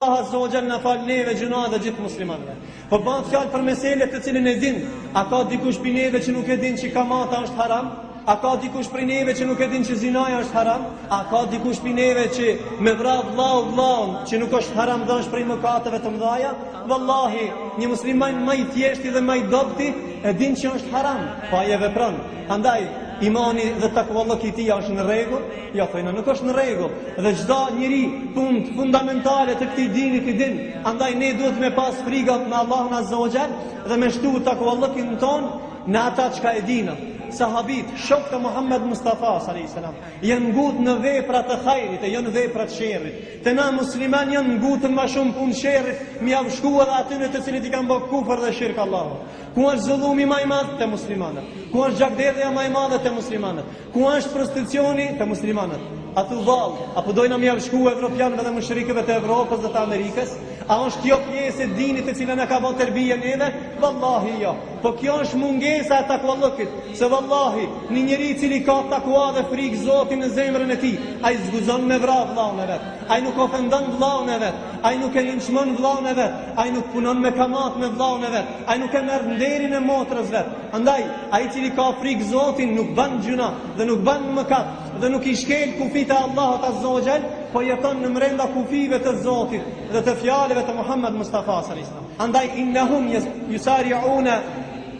Allah Azza wa Jalla na fal neve gjuna dhe gjithë muslimanëve. Po bëhet fjalë për meselet të cilën e din. A ka dikush prej neve që nuk e din që kamata është haram? A ka dikush prej neve që nuk e din që zinaja është haram? A ka dikush prej neve që me vrap vllaun që nuk është haram dhe është prej mëkateve të mëdha? Wallahi, një musliman më i thjeshti dhe më i dobti e din që është haram, po ai e vepron. Andaj imani dhe takvallohi i tij është në rregull? Jo, thënë nuk është në rregull. Dhe çdo njeri punë fundamentale të këtij dini i din. Andaj ne duhet me pas frikë me Allahun Azza wa Jall dhe me shtu takvallohin ton në ata çka e dinë. Sahabit, shokët e Muhammed Mustafa sallallahu alaihi wasallam, janë ngut në vepra të hajrit e jo në vepra të sherrit. Te na musliman janë ngutën më shumë punë sherrit, mi javë shkuar aty në të cilët i kanë bërë kufër dhe shirk Allahu. Ku është zullumi më i madh te muslimanët? Ku është gjakderdhja më e madhe te muslimanët? Ku është prostitucioni te muslimanët? Atu vallë, apo dojnë mi javë shkuar evropianëve dhe mushrikëve të Evropës dhe të Amerikës? A është kjo pjesë e dinit e cila na ka bërë tërbije neve? Wallahi jo. Po kjo është mungesa e takvallohit. Se wallahi, një njeri i cili ka takua dhe frikë Zotin në zemrën e tij, ai zguzon me vrap vllaun e vet. Ai nuk ofendon vllaun e vet. Ai nuk e linçmon vllaun e vet. Ai nuk punon me kamat me vllaun e vet. Ai nuk e merr nderin e motrës vet. Andaj, ai i cili ka frikë Zotin nuk bën gjuna dhe nuk bën mëkat dhe nuk i shkel kufit e Allahut Azza wa Jall, po jeton në brenda kufive të Zotit dhe të fjalëve të Muhammed Mustafa sallallahu alaihi wasallam. Andaj innahum yusari'una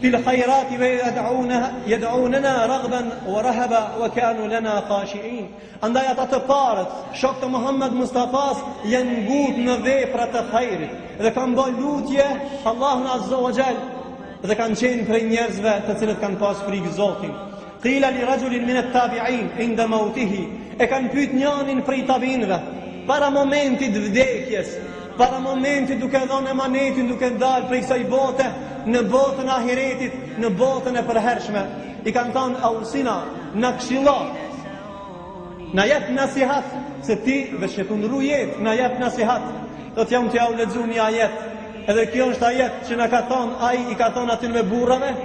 fil khayrati wa yad'unana raghban wa rahaba wa kanu lana khashi'in. Andaj ata të parët, shokët e Muhammed Mustafas, janë ngut në vepra të hajrit dhe kanë bërë lutje Allahun Azza wa Jall dhe kanë qenë prej njerëzve të cilët kanë pas frikë Zotin. Qila li rajulin min at-tabi'in inda mautihi, e kanë pyet njënin prej tabiinëve para momentit vdekjes, para momentit duke dhënë emanetin, duke dalë prej kësaj bote në botën e ahiretit, në botën e përhershme, i kanë thënë ausina, na këshilla, na jep nasihat, se ti veç e kundru jetë, na jep nasihat. Do të jam të ja u lexoj një ajet, edhe kjo është ajet që na ka thënë ai, i ka thënë aty me burrave.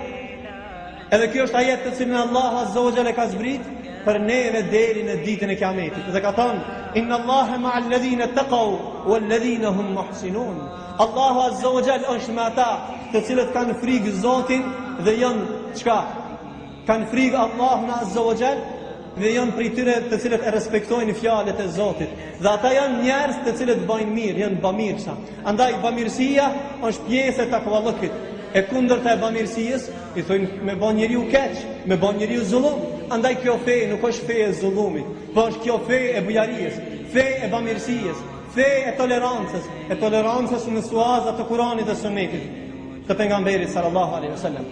Edhe kjo është ajet të cilën Allah Azza wa Jalla ka zbrit për neve deri në ditën e Kiametit. Dhe ka thënë: Inna Allaha ma'al ladhina taqaw wal ladhina hum muhsinun. Allahu Azza wa Jalla është me ata të cilët kanë frikë Zotin dhe janë çka? Kanë frikë Allahun Azza wa Jalla dhe janë prej tyre të cilët e respektojnë fjalët e Zotit. Dhe ata janë njerëz të cilët bëjnë mirë, janë bamirësa. Andaj bamirësia është pjesë e takvallohit. E kundërta e bamirësisë, i thonë me bën njeriu keq, me bën njeriu zullum. Andaj kjo fe nuk është fe e zullumit, po është kjo fe e bujarisë, fe e bamirësisë, fe e tolerancës në suazat të Kuranit dhe Sunetit të pejgamberit sallallahu alaihi wasallam.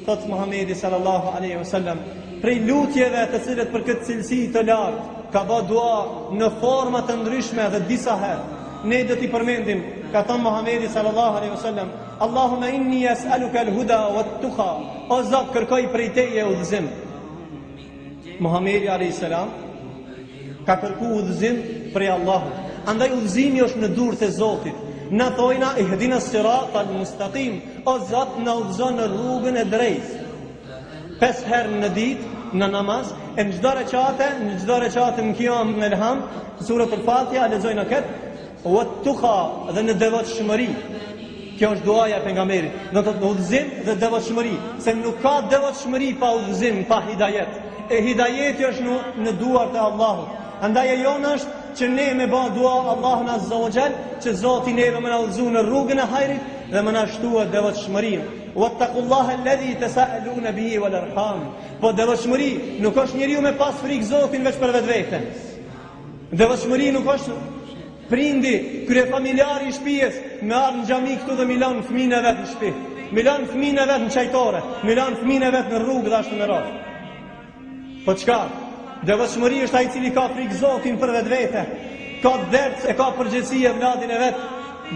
Thot Muhamedi sallallahu alaihi wasallam, prej lutjeve të cilët për këtë cilësi të lartë ka bë dua në forma të ndryshme dhe disa herë. Ne do t'i përmendim, ka thënë Muhamedi sallallahu alaihi wasallam, Allahumma inni as'aluka al-huda wat-tuqa. O Zot, kërkoj prej teje udhëzim. Muhamedi alayhis salam ka kërkuar udhëzim prej Allahut. Andaj udhëzimi është në durrët e Zotit. Na thojna ihdina as-siratal mustaqim. O Zot, na udhëzon në rrugën e drejtë. 5 herë në ditë në namaz, e në çdo recate në Qiyam në Elham, suratul Fatiha lexojnë këtë. Wat-tuqa dhe në devotshmëri. Kjo është duaja e pejgamberit. Do të thotë udhëzim dhe devotshmëri, se nuk ka devotshmëri pa udhëzim, pa hidajet. E hidajeti është në duart e Allahut. Andaj e jona është që ne me bë dua Allahun Azza wa Jall, që Zoti neve më na udhëzon në rrugën e hajrit dhe më na shtuat devotshmërinë. Wattaqullaha alladhi tasaaluna bihi wal arham. Po devotshmëri nuk është njeriu me pas frikë Zotin veç për vetvete. Devotshmëri nuk është prindi, krye familjari i shtëpisë, me ardh në xhami këtu dhe milon fëmijën e vet në shtëpi. Milon fëmijën e vet në çajtore, milon fëmijën e vet në rrugë dhe ashtu me radhë. Po çka? Devotshmëria është ai i cili ka frikë Zotin për vetvete, ka derdh e ka përgjegjësi e vladin e vet,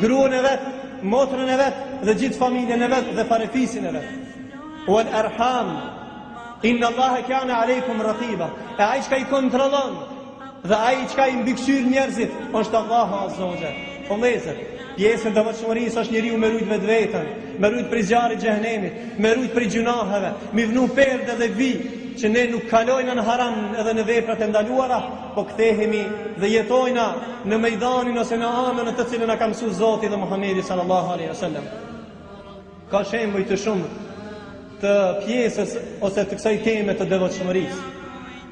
gruan e vet, motrën e vet dhe gjithë familjen e vet dhe farefisin e vet. Wal arham, inna Allaha kana aleikum raqiba. E ai që i kontrollon dhe ai që i mbikëqyr njerëzit është Allahu Azza wa Jall. Po mëse, pjesë e devotshmërisë është njeriu me rujt vetveten, me rujt prej zjarrit xhehenemit, me rujt prej gjunaheve, me vënu perde dhe vi, që ne nuk kalojna në haram edhe në veprat e ndaluara, po kthehemi dhe jetojna në mejdanin ose në anën në të cilën na ka mësuar Zoti dhe Muhamedi sallallahu alaihi wasallam. Ka shembuj të shumë të pjesës ose të kësaj teme të devotshmërisë.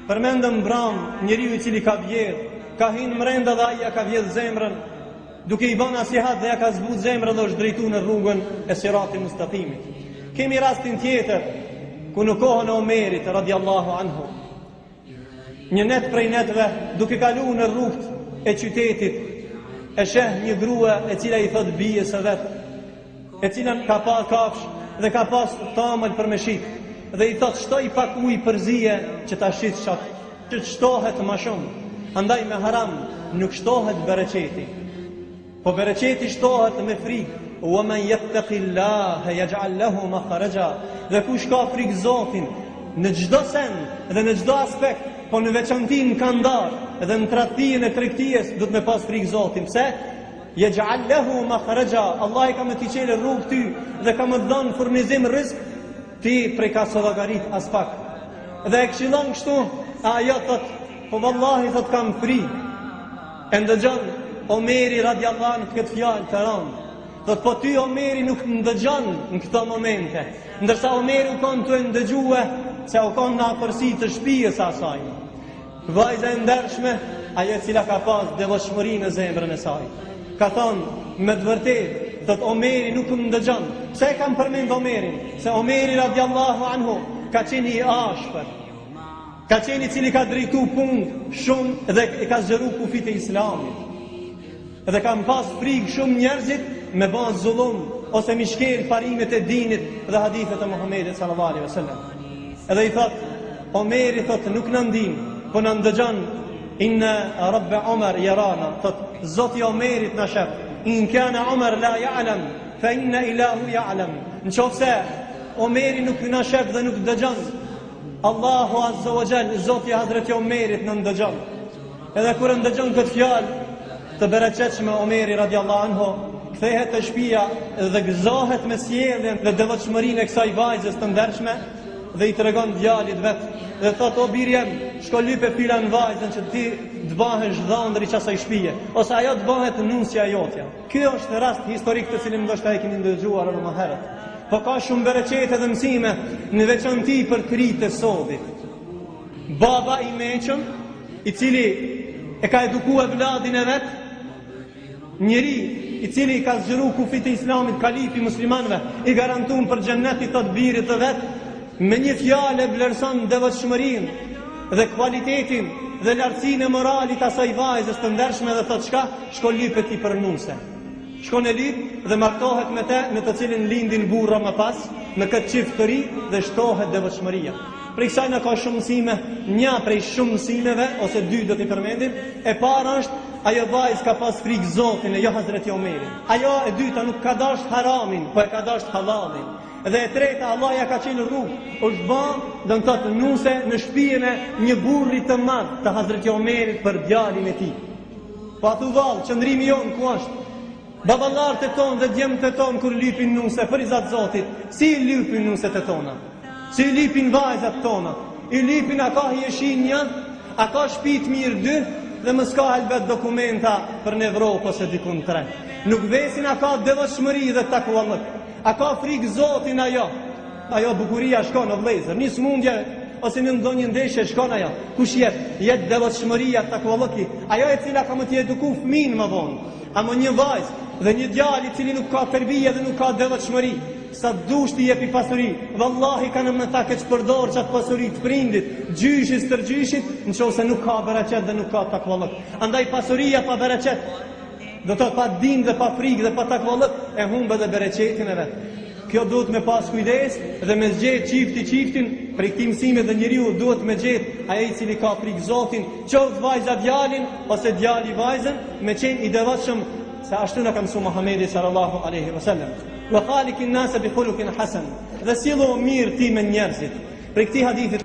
Përmendëm Bram, njeriu i cili ka vjedh, ka hyrë mrenda dhe ai ka vjedh zemrën, duke i bën nasihat dhe ja ka zbut zemrën dhe është drejtuar në rrugën e Siratit Mustaqimit. Kemi rastin tjetër ku në kohën e Omerit radiallahu anhu, një net prej netve duke kaluar në rrugët e qytetit, e sheh një grua e cila i thot bijes së vet, e cila ka pa kafsh dhe ka pas tamël për me shit, dhe i thot shtoj pak ujë përzije që ta shit shat, që të shtohet më shumë. Andaj me haram nuk shtohet bereqeti, po bereqeti shtohet me frikë. وَمَنْ يَتَّقِ اللَّهَ يَجْعَلْ لَهُ مَخْرَجًا. Dhe kush ka frikë Zotin në çdo send dhe në çdo aspekt, po në veçanti në kandar dhe në tradhtinë e tregtisë do të me pas frikë Zotin. Pse? يَجْعَلْ لَهُ مَخْرَجًا. Allah i ka më t'i çelë rrugë ty dhe ka më dhënë furnizim rrezik, ti prej ka sallagarit as pak. Dhe e këshillon kështu, ajo thot, po vallahi thot kam frikë. E ndëgjon Omeri radiallahu anhu këtë fjalë të rëndë. Thot, po ty Omeri nuk ndëgjon në këto momente, ndërsa Omeri u konë të ndëgjue se u konë në afërsi të shtëpisë asaj. Vajza e ndershme, ajo cila ka pas devotshmëri në zemrën e saj. Ka thonë, me të vërtetë, thot Omeri nuk më ndëgjon. Pse e kam përmend Omerin? Se Omeri radiallahu anhu ka qenë i ashpër, ka qenë i cili ka drejtu punë shumë dhe ka zgjeru kufit e Islamit. Dhe kam pas frikë shumë njerëzit me ban zullum ose mi shkel parimet e dinit dhe hadithet e Muhammedit sallallahu alaihi wasallam. Edhe i thot Omeri thot nuk na ndin, po na ndëgjon. Inna Rabba Umar yarana, thot Zoti Omerit na shef. In kana Umar la ya'lam fa inna ilahu ya'lam. Nëse Omeri nuk na shef dhe nuk dëgjon, Allahu azza wa jall, Zoti Hazreti Omerit na ndëgjon. Edhe kur ndëgjon këtë fjalë të bereqetshme, Omeri radiallahu anhu kthehet të shtëpia dhe gëzohet me sjelljen dhe devotshmërinë e kësaj vajzës të ndershme dhe i tregon djalit vet dhe thot o birjem, shko lype filan vajzën që ti të bahesh dhëndri çasaj shtëpie ose ajo të bëhet nusja jotja. Ky është rast historik të cilin ndoshta e keni ndëgjuar edhe më herët. Po ka shumë bereqete dhe mësime në veçanti për kritë e sodit. Baba i meqëm, i cili e ka edukuar vladin e vet, njeri i cili ka zgjeru kufit e Islamit, kalifi muslimanëve, i garantun për xhennetin të birit të vet, me një fjalë vlerëson devotshmërinë dhe kualitetin dhe lartësinë e moralit asaj vajzës të ndershme dhe thot çka, shko lypet ti për nuse. Shkon e lyp dhe martohet me te në të cilin lindin burra më pas, në këtë çift të ri dhe shtohet devotshmëria. Për kësaj në ka shumë mësime, një prej shumë mësimeve, ose dy do t'i përmendim. E para është, ajo vajzë ka pas frikë Zotin e jo Hazreti Omerin. Ajo e dyta nuk ka dasht haramin, po e ka dasht halalin. Dhe e treta, Allah ja ka qenë rrugë, është ban, dhe në të nuse në shtëpinë një burri të madh të Hazreti Omerit për djalin e tij. Pa thu vallë, qëndrimi jonë ku është? Baballarët e tonë dhe djemët e tonë kur lypin nuse, për i zatë Zotit, si lypin nuset e tona? Si lypin vajzat tona? I lypin a ka hjeshin një, a ka shpit mirë dy, dhe më s'ka helbet dokumenta për në Evropë ose dikun tre. Nuk vesin a ka devotshmëri dhe takuallëk. A ka frikë Zotin ajo? Ajo bukuria shkon në vlezër, një smundje ose në ndonjë ndeshje shkon ajo. Kush jetë devotshmëria takuallëki? Ajo e cila ka më t'i eduku fëmin më vonë. Amo një vajzë dhe një djalë i cili nuk ka tërbije dhe nuk ka devotshmëri, sa dush t'i jepi pasuri, vallahi kanë më ta keq përdor çat pasuri të prindit, gjyshit tërgjyshit, nëse nuk ka bereqet dhe nuk ka takvallëk. Andaj pasuria pa bereqet, do të pa din dhe pa frikë dhe pa takvallëk, e humbe dhe bereqetin e vet. Kjo duhet me pas kujdes dhe me zgjet çiftin, për këtë mësime dhe njeriu duhet me gjet ai i cili ka frikë Zotin, qoftë vajza djalin ose djali vajzën, me qenë i devotshëm, se ashtu na ka mësuar Muhamedi sallallahu alaihi wasallam. Wa khaliqin nas bi khuluqin hasan. Dhe sillu mirë ti me njerëzit. Për këtë hadith